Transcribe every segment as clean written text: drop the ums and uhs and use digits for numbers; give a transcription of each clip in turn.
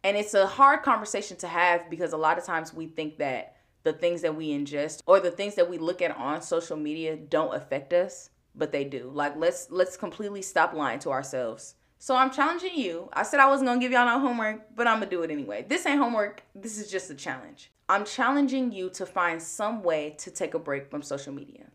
And it's a hard conversation to have because a lot of times we think that the things that we ingest or the things that we look at on social media don't affect us, but they do. Like let's completely stop lying to ourselves. So I'm challenging you. I said I wasn't gonna give y'all no homework, but I'm gonna do it anyway. This ain't homework. This is just a challenge. I'm challenging you to find some way to take a break from social media.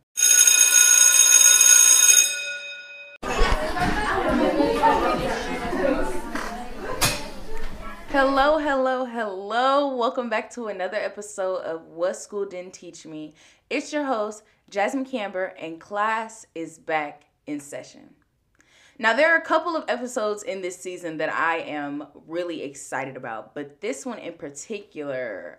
Hello, hello, hello. Welcome back to another episode of What School Didn't Teach Me. It's your host, Jasmine Camber, and class is back in session. Now, there are a couple of episodes in this season that I am really excited about, but this one in particular,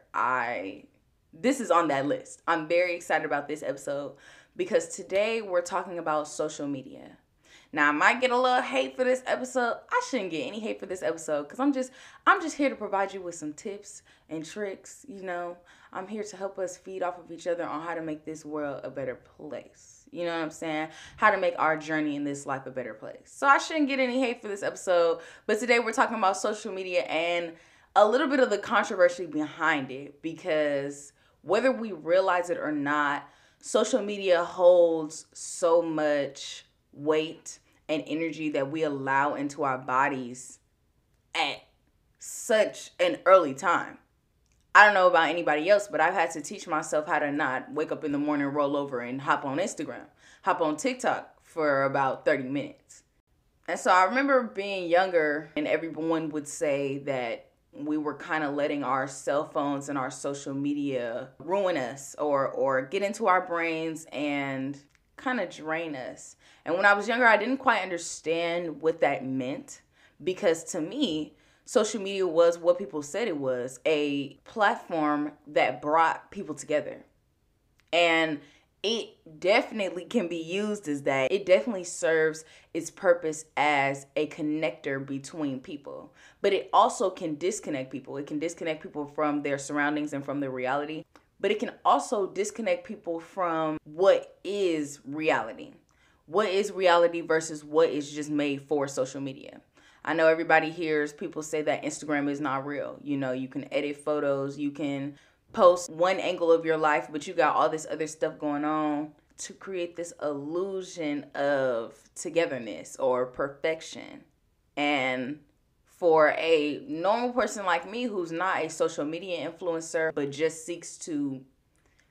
this is on that list. I'm very excited about this episode because today we're talking about social media. Now, I might get a little hate for this episode. I shouldn't get any hate for this episode because I'm just here to provide you with some tips and tricks. I'm here to help us feed off of each other on how to make this world a better place. You know what I'm saying? How to make our journey in this life a better place. So I shouldn't get any hate for this episode. But today we're talking about social media and a little bit of the controversy behind it, because whether we realize it or not, social media holds so much weight and energy that we allow into our bodies at such an early time. I don't know about anybody else, but I've had to teach myself how to not wake up in the morning, roll over, and hop on Instagram, hop on TikTok for about 30 minutes. And so I remember being younger and everyone would say that we were kind of letting our cell phones and our social media ruin us or get into our brains and kind of drain us. And when I was younger, I didn't quite understand what that meant, because to me, social media was what people said it was, a platform that brought people together. And it definitely can be used as that. It definitely serves its purpose as a connector between people. But it also can disconnect people. It can disconnect people from their surroundings and from their reality. But it can also disconnect people from what is reality. What is reality versus what is just made for social media. I know everybody hears people say that Instagram is not real. You can edit photos, you can post one angle of your life, but you got all this other stuff going on to create this illusion of togetherness or perfection. And for a normal person like me who's not a social media influencer but just seeks to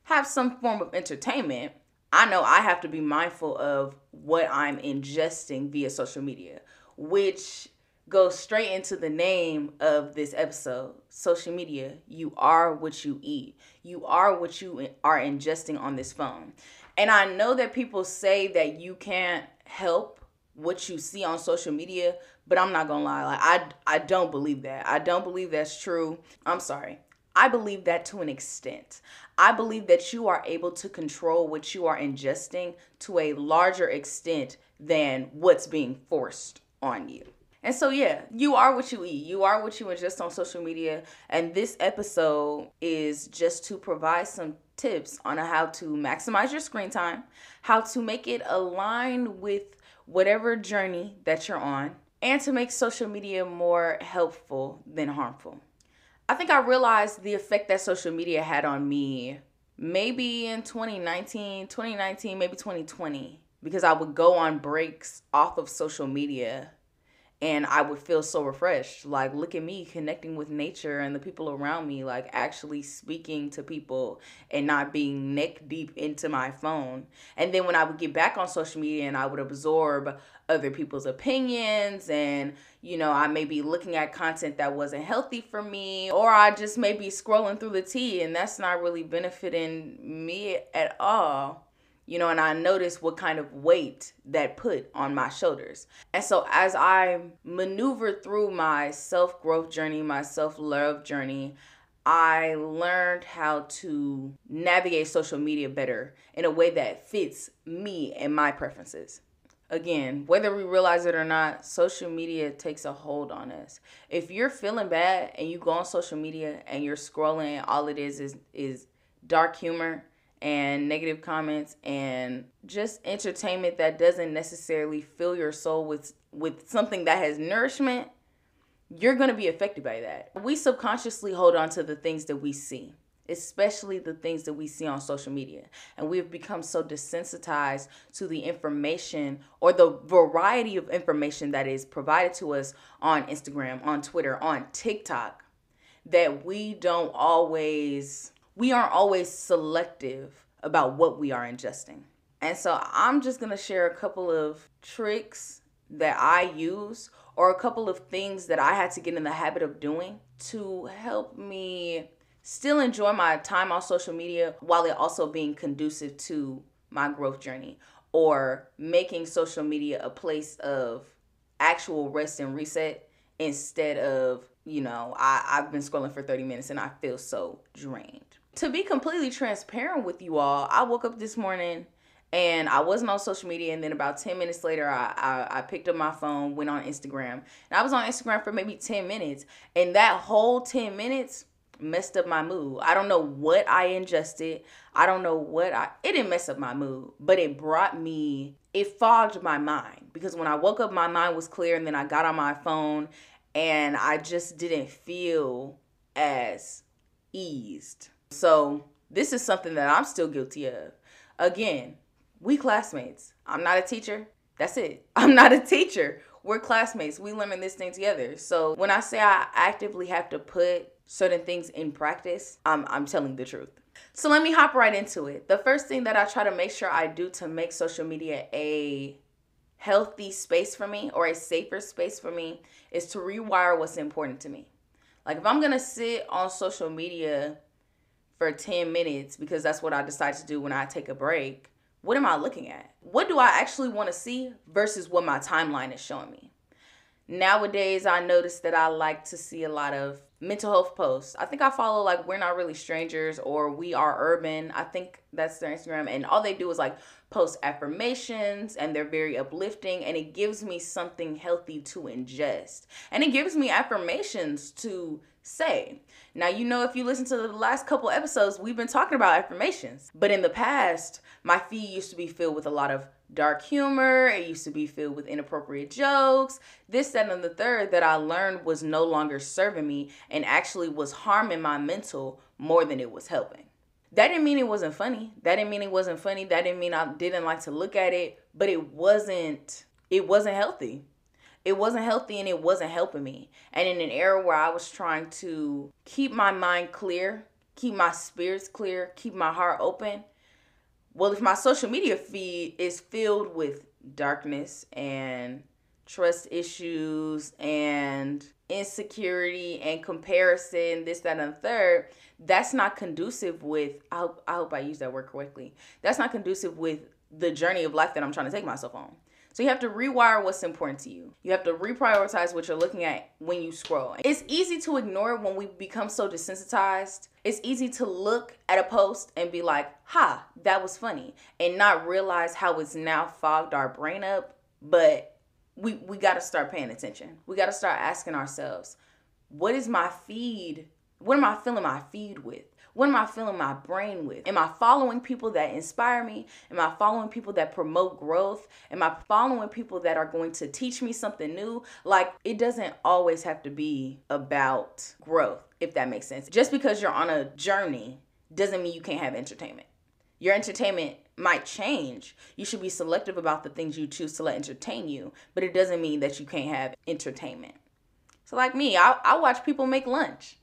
have some form of entertainment, I know I have to be mindful of what I'm ingesting via social media, which goes straight into the name of this episode. Social media, you are what you eat. You are what you are ingesting on this phone. And I know that people say that you can't help what you see on social media, but I'm not gonna lie. Like I don't believe that. I don't believe that's true. I'm sorry. I believe that to an extent. I believe that you are able to control what you are ingesting to a larger extent than what's being forced on you. And so, yeah, you are what you eat. You are what you ingest on social media. And this episode is just to provide some tips on how to maximize your screen time, how to make it align with whatever journey that you're on, and to make social media more helpful than harmful. I think I realized the effect that social media had on me maybe in 2019, maybe 2020, because I would go on breaks off of social media and I would feel so refreshed. Like, look at me connecting with nature and the people around me, like actually speaking to people and not being neck deep into my phone. And then when I would get back on social media and I would absorb other people's opinions and, I may be looking at content that wasn't healthy for me, or I just may be scrolling through the tea and that's not really benefiting me at all. And I noticed what kind of weight that put on my shoulders. And so as I maneuvered through my self-growth journey, my self-love journey, I learned how to navigate social media better in a way that fits me and my preferences. Again, whether we realize it or not, social media takes a hold on us. If you're feeling bad and you go on social media and you're scrolling, all it is dark humor and negative comments and just entertainment that doesn't necessarily fill your soul with something that has nourishment, you're going to be affected by that. We subconsciously hold on to the things that we see, especially the things that we see on social media. And we've become so desensitized to the information or the variety of information that is provided to us on Instagram, on Twitter, on TikTok, that we aren't always selective about what we are ingesting. And so I'm just going to share a couple of tricks that I use, or a couple of things that I had to get in the habit of doing to help me still enjoy my time on social media while it also being conducive to my growth journey, or making social media a place of actual rest and reset instead of, I've been scrolling for 30 minutes and I feel so drained. To be completely transparent with you all, I woke up this morning and I wasn't on social media, and then about 10 minutes later, I picked up my phone, went on Instagram. And I was on Instagram for maybe 10 minutes, and that whole 10 minutes messed up my mood. I don't know what I ingested. I don't know it didn't mess up my mood, but it fogged my mind. Because when I woke up, my mind was clear, and then I got on my phone, and I just didn't feel as eased. So this is something that I'm still guilty of. Again, we classmates. I'm not a teacher. That's it. I'm not a teacher. We're classmates. We learning this thing together. So when I say I actively have to put certain things in practice, I'm telling the truth. So let me hop right into it. The first thing that I try to make sure I do to make social media a healthy space for me, or a safer space for me, is to rewire what's important to me. Like, if I'm going to sit on social media for 10 minutes because that's what I decide to do when I take a break, what am I looking at? What do I actually want to see versus what my timeline is showing me? Nowadays, I notice that I like to see a lot of mental health posts. I think I follow like We're Not Really Strangers or We Are Urban. I think that's their Instagram. And all they do is like post affirmations, and they're very uplifting, and it gives me something healthy to ingest. And it gives me affirmations to say. Now, if you listen to the last couple episodes, we've been talking about affirmations. But in the past, my feed used to be filled with a lot of dark humor. It used to be filled with inappropriate jokes, this, that, and the third, that I learned was no longer serving me and actually was harming my mental more than it was helping. That didn't mean it wasn't funny. That didn't mean I didn't like to look at it, but it wasn't healthy. It wasn't healthy, and it wasn't helping me. And in an era where I was trying to keep my mind clear, keep my spirits clear, keep my heart open, well, if my social media feed is filled with darkness and trust issues and insecurity and comparison, this, that, and the third, that's not conducive with, I hope I use that word correctly, that's not conducive with the journey of life that I'm trying to take myself on. So you have to rewire what's important to you. You have to reprioritize what you're looking at when you scroll. It's easy to ignore when we become so desensitized. It's easy to look at a post and be like, ha, that was funny, and not realize how it's now fogged our brain up. But we got to start paying attention. We got to start asking ourselves, what is my feed? What am I filling my feed with? What am I filling my brain with? Am I following people that inspire me? Am I following people that promote growth? Am I following people that are going to teach me something new? Like, it doesn't always have to be about growth, if that makes sense. Just because you're on a journey doesn't mean you can't have entertainment. Your entertainment might change. You should be selective about the things you choose to let entertain you, but it doesn't mean that you can't have entertainment. So like me, I watch people make lunch.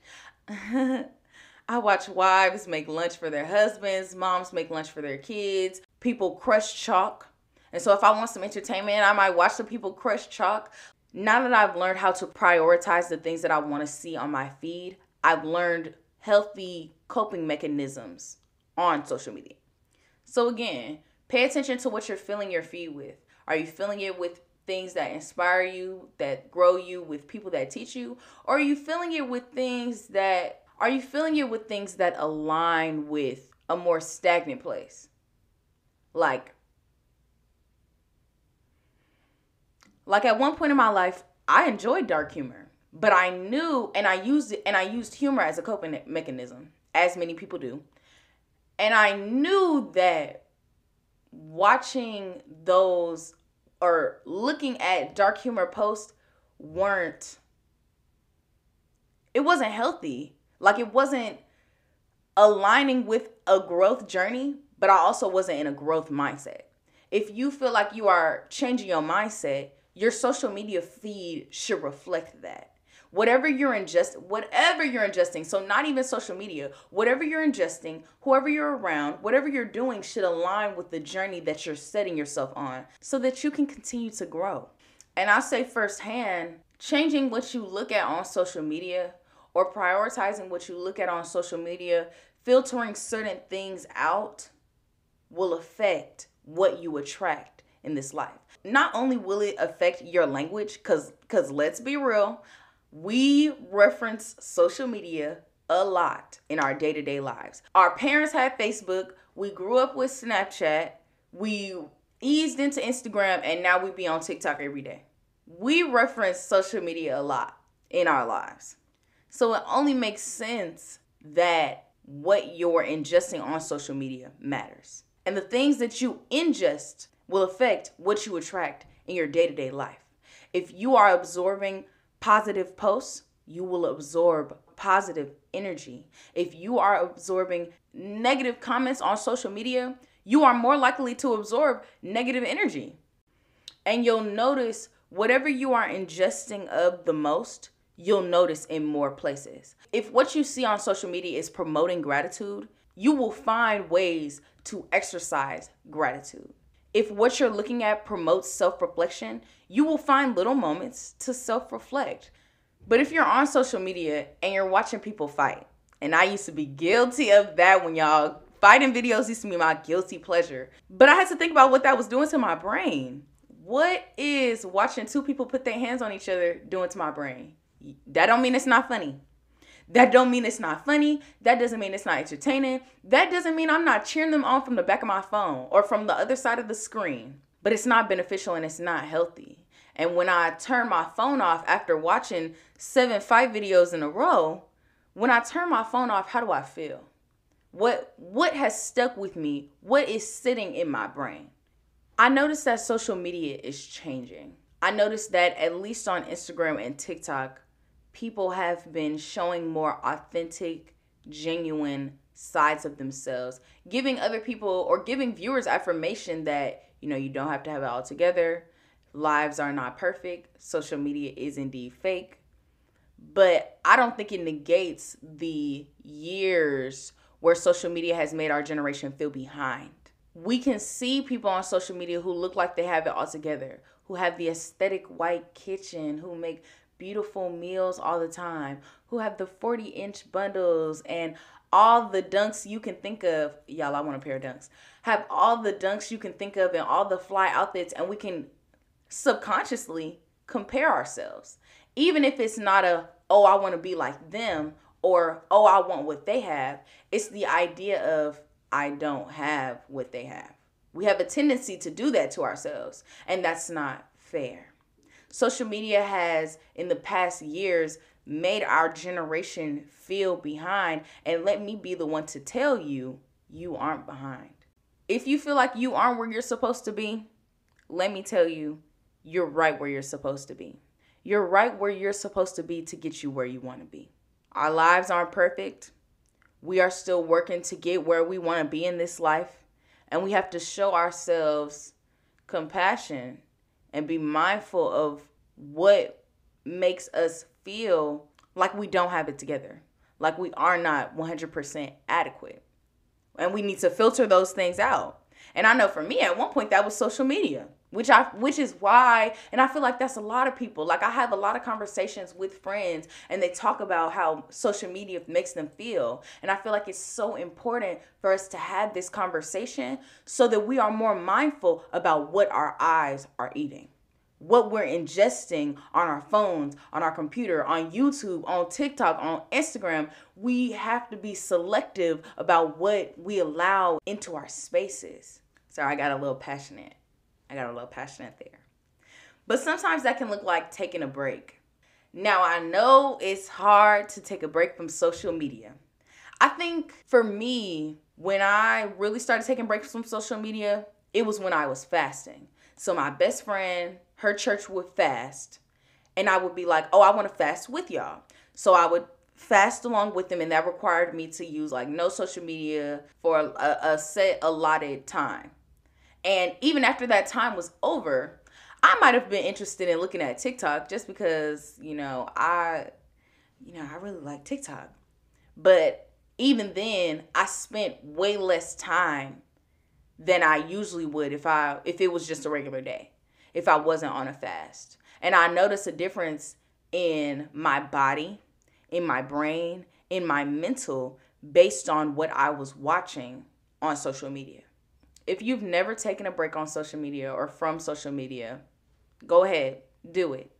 I watch wives make lunch for their husbands, moms make lunch for their kids, people crush chalk. And so if I want some entertainment, I might watch the people crush chalk. Now that I've learned how to prioritize the things that I want to see on my feed, I've learned healthy coping mechanisms on social media. So again, pay attention to what you're filling your feed with. Are you filling it with things that inspire you, that grow you, with people that teach you? Or are you filling it with things that align with a more stagnant place? Like at one point in my life, I enjoyed dark humor, but I knew, and I used humor as a coping mechanism, as many people do. And I knew that watching those or looking at dark humor posts weren't It wasn't healthy. Like, it wasn't aligning with a growth journey, but I also wasn't in a growth mindset. If you feel like you are changing your mindset, your social media feed should reflect that. Whatever you're ingesting, so not even social media, whatever you're ingesting, whoever you're around, whatever you're doing should align with the journey that you're setting yourself on so that you can continue to grow. And I say firsthand, changing what you look at on social media or prioritizing what you look at on social media, filtering certain things out will affect what you attract in this life. Not only will it affect your language, because let's be real, we reference social media a lot in our day-to-day lives. Our parents had Facebook. We grew up with Snapchat. We eased into Instagram, and now we be on TikTok every day. We reference social media a lot in our lives. So it only makes sense that what you're ingesting on social media matters. And the things that you ingest will affect what you attract in your day-to-day life. If you are absorbing positive posts, you will absorb positive energy. If you are absorbing negative comments on social media, you are more likely to absorb negative energy. And you'll notice whatever you are ingesting of the most, you'll notice in more places. If what you see on social media is promoting gratitude, you will find ways to exercise gratitude. If what you're looking at promotes self-reflection, you will find little moments to self-reflect. But if you're on social media and you're watching people fight, and I used to be guilty of that when y'all fighting videos used to be my guilty pleasure. But I had to think about what that was doing to my brain. What is watching two people put their hands on each other doing to my brain? That don't mean it's not funny. That don't mean it's not funny. That doesn't mean it's not entertaining. That doesn't mean I'm not cheering them on from the back of my phone or from the other side of the screen. But it's not beneficial and it's not healthy. And when I turn my phone off after watching 7 fight videos in a row, when I turn my phone off, how do I feel? What has stuck with me? What is sitting in my brain? I noticed that social media is changing. I noticed that at least on Instagram and TikTok, people have been showing more authentic, genuine sides of themselves, giving other people or giving viewers affirmation that, you don't have to have it all together. Lives are not perfect. Social media is indeed fake. But I don't think it negates the years where social media has made our generation feel behind. We can see people on social media who look like they have it all together, who have the aesthetic white kitchen, who make beautiful meals all the time, who have the 40-inch bundles and all the dunks you can think of. Y'all, I want a pair of dunks. Have all the dunks you can think of and all the fly outfits, and we can subconsciously compare ourselves. Even if it's not oh, I want to be like them, or, oh, I want what they have. It's the idea of, I don't have what they have. We have a tendency to do that to ourselves, and that's not fair. Social media has, in the past years, made our generation feel behind, and let me be the one to tell you, you aren't behind. If you feel like you aren't where you're supposed to be, let me tell you, you're right where you're supposed to be. You're right where you're supposed to be to get you where you want to be. Our lives aren't perfect. We are still working to get where we want to be in this life, and we have to show ourselves compassion and be mindful of what makes us feel like we don't have it together, like we are not 100% adequate. And we need to filter those things out. And I know for me, at one point, that was social media, which is why, and I feel like that's a lot of people. Like, I have a lot of conversations with friends, and they talk about how social media makes them feel. And I feel like it's so important for us to have this conversation so that we are more mindful about what our eyes are eating, what we're ingesting on our phones, on our computer, on YouTube, on TikTok, on Instagram. We have to be selective about what we allow into our spaces. Sorry, I got a little passionate there. But sometimes that can look like taking a break. Now, I know it's hard to take a break from social media. I think for me, when I really started taking breaks from social media, it was when I was fasting. So my best friend, her church would fast, and I would be like, oh, I want to fast with y'all. So I would fast along with them, and that required me to use like no social media for a set allotted time. And even after that time was over, I might have been interested in looking at TikTok just because, I really like TikTok. But even then, I spent way less time than I usually would if it was just a regular day, if I wasn't on a fast. And I noticed a difference in my body, in my brain, in my mental, based on what I was watching on social media. If you've never taken a break on social media or from social media, go ahead, do it.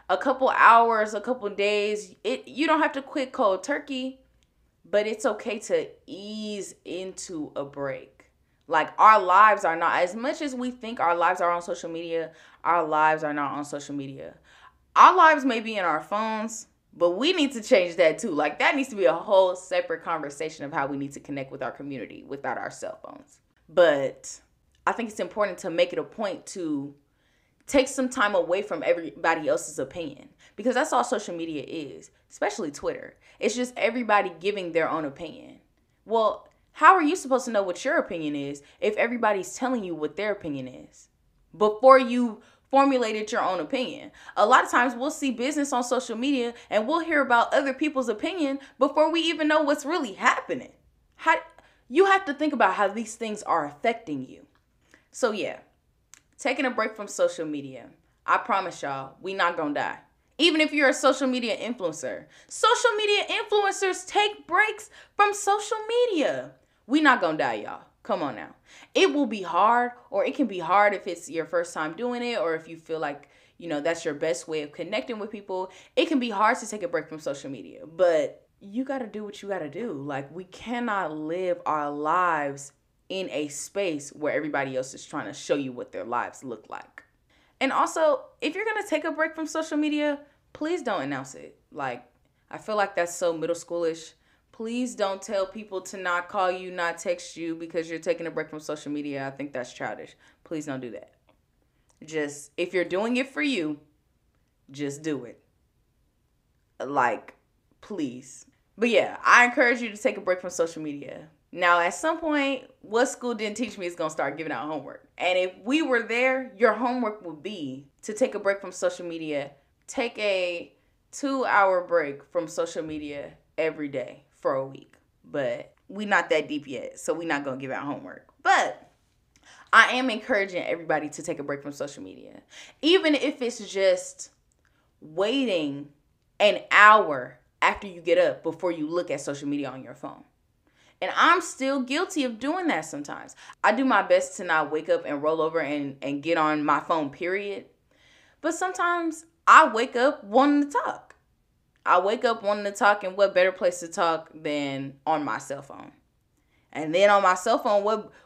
A couple hours, a couple days, you don't have to quit cold turkey, but it's okay to ease into a break. Like, our lives are not, as much as we think our lives are on social media, our lives are not on social media. Our lives may be in our phones, but we need to change that too. Like, that needs to be a whole separate conversation of how we need to connect with our community without our cell phones. But I think it's important to make it a point to take some time away from everybody else's opinion, because that's all social media is, especially Twitter. It's just everybody giving their own opinion. Well, how are you supposed to know what your opinion is if everybody's telling you what their opinion is before you formulated your own opinion? A lot of times we'll see business on social media and we'll hear about other people's opinion before we even know what's really happening. You have to think about how these things are affecting you. So yeah, taking a break from social media. I promise y'all, we not gonna die. Even if you're a social media influencer. Social media influencers take breaks from social media. We not gonna die, y'all. Come on now. It will be hard, or it can be hard if it's your first time doing it, or if you feel like, that's your best way of connecting with people. It can be hard to take a break from social media, but you gotta do what you gotta do. Like, we cannot live our lives in a space where everybody else is trying to show you what their lives look like. And also, if you're going to take a break from social media, please don't announce it. Like, I feel like that's so middle schoolish. Please don't tell people to not call you, not text you because you're taking a break from social media. I think that's childish. Please don't do that. Just, if you're doing it for you, just do it. Like, please. But yeah, I encourage you to take a break from social media. Now, at some point, What School Didn't Teach Me is going to start giving out homework. And if we were there, your homework would be to take a break from social media. Take a 2-hour break from social media every day for a week. But we not that deep yet, so we're not going to give out homework. But I am encouraging everybody to take a break from social media. Even if it's just waiting an hour after you get up before you look at social media on your phone. And I'm still guilty of doing that sometimes. I do my best to not wake up and roll over and get on my phone, period. But sometimes I wake up wanting to talk. And what better place to talk than on my cell phone? And then on my cell phone,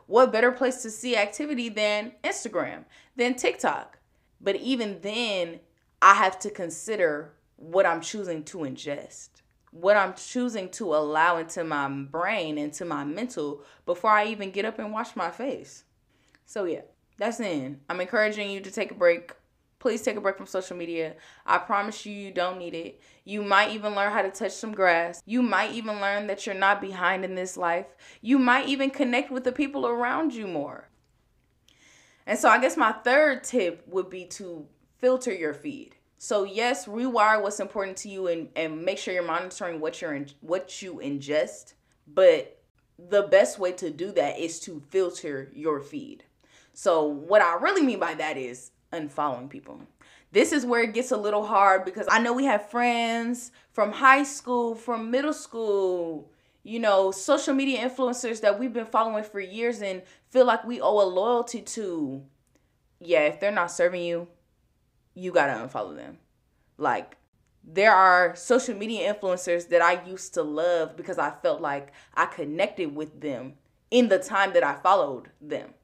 what better place to see activity than Instagram, than TikTok? But even then, I have to consider what I'm choosing to ingest, what I'm choosing to allow into my brain, into my mental, before I even get up and wash my face. So yeah, that's it. I'm encouraging you to take a break. Please take a break from social media. I promise you don't need it. You might even learn how to touch some grass. You might even learn that you're not behind in this life. You might even connect with the people around you more. And so I guess my third tip would be to filter your feed. So yes, rewire what's important to you and make sure you're monitoring what you ingest. But the best way to do that is to filter your feed. So what I really mean by that is unfollowing people. This is where it gets a little hard, because I know we have friends from high school, from middle school, social media influencers that we've been following for years and feel like we owe a loyalty to. Yeah, if they're not serving you, you gotta unfollow them. Like, there are social media influencers that I used to love because I felt like I connected with them in the time that I followed them.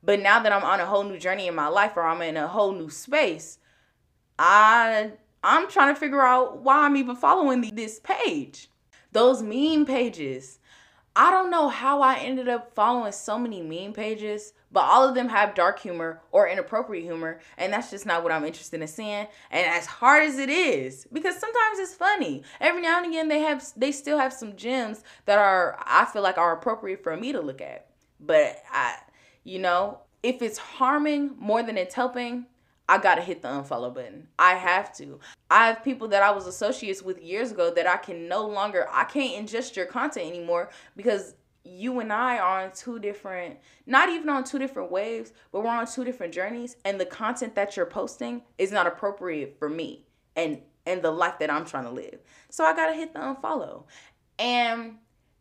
But now that I'm on a whole new journey in my life, or I'm in a whole new space, I'm trying to figure out why I'm even following this page. Those meme pages, I don't know how I ended up following so many meme pages, but all of them have dark humor or inappropriate humor, and that's just not what I'm interested in seeing. And as hard as it is, because sometimes it's funny, every now and again they still have some gems that I feel like are appropriate for me to look at. But if it's harming more than it's helping, I gotta hit the unfollow button. I have to. I have people that I was associates with years ago that I can't ingest your content anymore because you and I are on two different, not even on two different waves, but we're on two different journeys, and the content that you're posting is not appropriate for me and the life that I'm trying to live. So I gotta hit the unfollow. And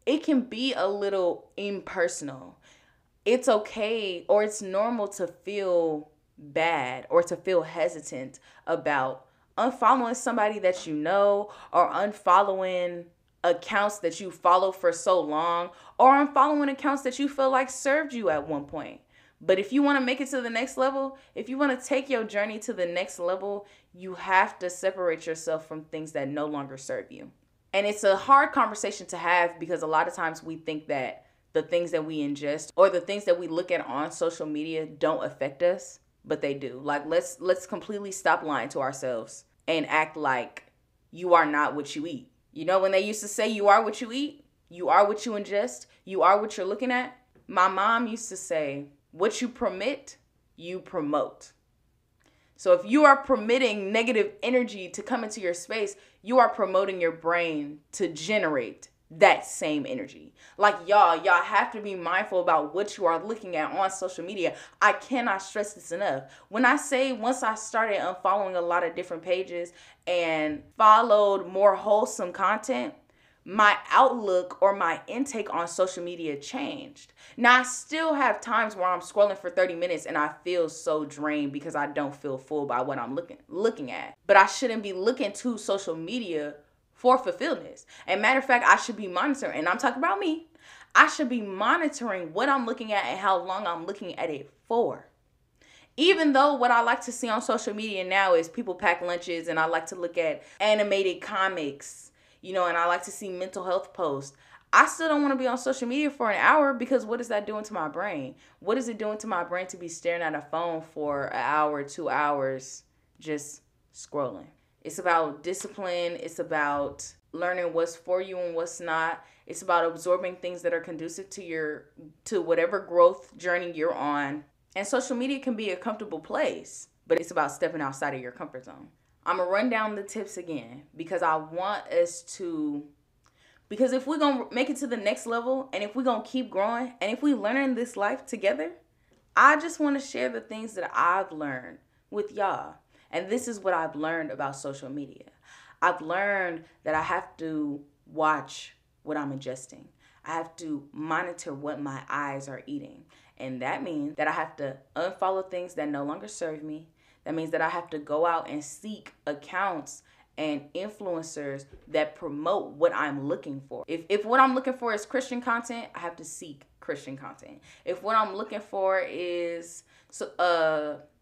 it can be a little impersonal. It's okay, or it's normal to feel bad or to feel hesitant about unfollowing somebody that you know, or unfollowing accounts that you follow for so long, or unfollowing accounts that you feel like served you at one point. But if you want to make it to the next level, if you want to take your journey to the next level, you have to separate yourself from things that no longer serve you. And it's a hard conversation to have because a lot of times we think that the things that we ingest or the things that we look at on social media don't affect us. But they do. Like, let's completely stop lying to ourselves and act like you are not what you eat. You know, when they used to say you are what you eat, you are what you ingest, you are what you're looking at. My mom used to say, what you permit, you promote. So if you are permitting negative energy to come into your space, you are promoting your brain to generate that same energy. Like, y'all have to be mindful about what you are looking at on social media. I cannot stress this enough. When I say once I started unfollowing a lot of different pages and followed more wholesome content, my outlook or my intake on social media changed. Now, I still have times where I'm scrolling for 30 minutes and I feel so drained because I don't feel full by what I'm looking at. But I shouldn't be looking to social media for fulfillment. And matter of fact, I should be monitoring, and I'm talking about me, I should be monitoring what I'm looking at and how long I'm looking at it for. Even though what I like to see on social media now is people pack lunches, and I like to look at animated comics, and I like to see mental health posts, I still don't want to be on social media for an hour because what is that doing to my brain? What is it doing to my brain to be staring at a phone for an hour, 2 hours, just scrolling? It's about discipline. It's about learning what's for you and what's not. It's about absorbing things that are conducive to whatever growth journey you're on. And social media can be a comfortable place, but it's about stepping outside of your comfort zone. I'm going to run down the tips again because I want us to, because if we're going to make it to the next level and if we're going to keep growing and if we learn this life together, I just want to share the things that I've learned with y'all. And this is what I've learned about social media. I've learned that I have to watch what I'm ingesting. I have to monitor what my eyes are eating. And that means that I have to unfollow things that no longer serve me. That means that I have to go out and seek accounts and influencers that promote what I'm looking for. If what I'm looking for is Christian content, I have to seek Christian content. If what I'm looking for is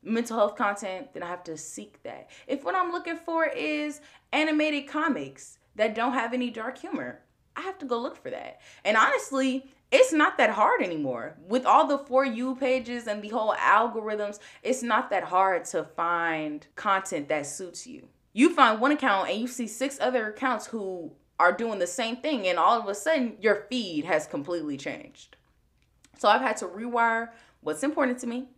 mental health content, then I have to seek that. If what I'm looking for is animated comics that don't have any dark humor, I have to go look for that. And honestly, it's not that hard anymore. With all the For You pages and the whole algorithms, it's not that hard to find content that suits you. You find one account and you see 6 other accounts who are doing the same thing, and all of a sudden your feed has completely changed. So I've had to rewire what's important to me.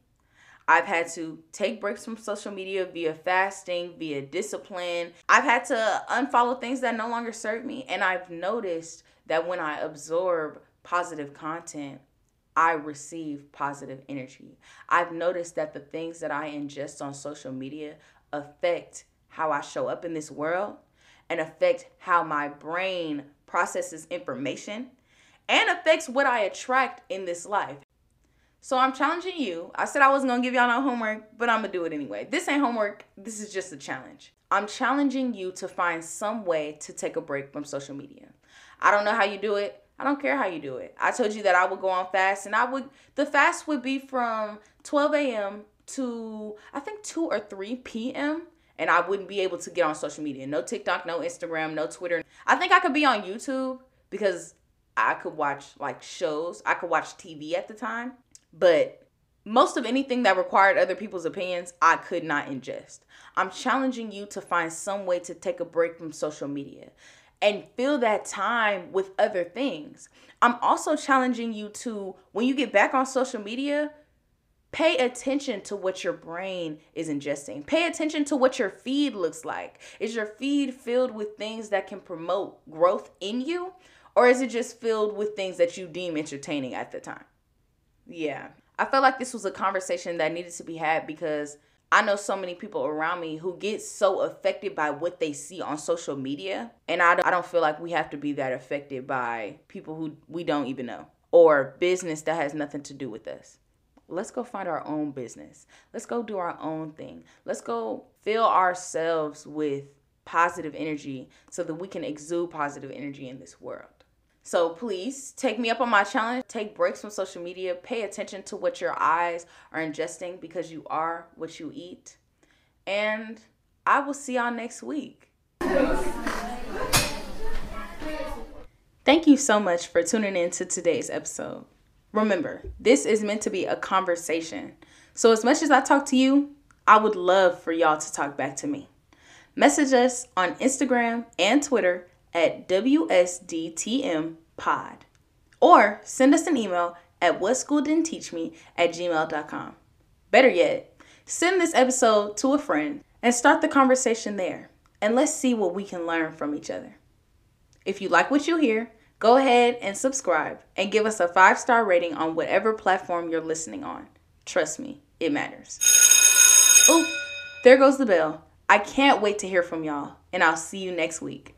I've had to take breaks from social media via fasting, via discipline. I've had to unfollow things that no longer serve me. And I've noticed that when I absorb positive content, I receive positive energy. I've noticed that the things that I ingest on social media affect how I show up in this world and affect how my brain processes information and affects what I attract in this life. So I'm challenging you. I said I wasn't going to give y'all no homework, but I'm going to do it anyway. This ain't homework. This is just a challenge. I'm challenging you to find some way to take a break from social media. I don't know how you do it. I don't care how you do it. I told you that I would go on fast, and the fast would be from 12 a.m. to I think 2 or 3 p.m. and I wouldn't be able to get on social media. No TikTok, no Instagram, no Twitter. I think I could be on YouTube because I could watch like shows. I could watch TV at the time. But most of anything that required other people's opinions, I could not ingest. I'm challenging you to find some way to take a break from social media and fill that time with other things. I'm also challenging you to, when you get back on social media, pay attention to what your brain is ingesting. Pay attention to what your feed looks like. Is your feed filled with things that can promote growth in you? Or is it just filled with things that you deem entertaining at the time? Yeah. I felt like this was a conversation that needed to be had because I know so many people around me who get so affected by what they see on social media. And I don't feel like we have to be that affected by people who we don't even know or business that has nothing to do with us. Let's go find our own business. Let's go do our own thing. Let's go fill ourselves with positive energy so that we can exude positive energy in this world. So please take me up on my challenge. Take breaks from social media. Pay attention to what your eyes are ingesting because you are what you eat. And I will see y'all next week. Thank you so much for tuning in to today's episode. Remember, this is meant to be a conversation. So as much as I talk to you, I would love for y'all to talk back to me. Message us on Instagram and Twitter at WSDTMpod. Or send us an email at whatschooldidn'tteachme@gmail.com. Better yet, send this episode to a friend and start the conversation there. And let's see what we can learn from each other. If you like what you hear, go ahead and subscribe and give us a 5-star rating on whatever platform you're listening on. Trust me, it matters. Oh, there goes the bell. I can't wait to hear from y'all, and I'll see you next week.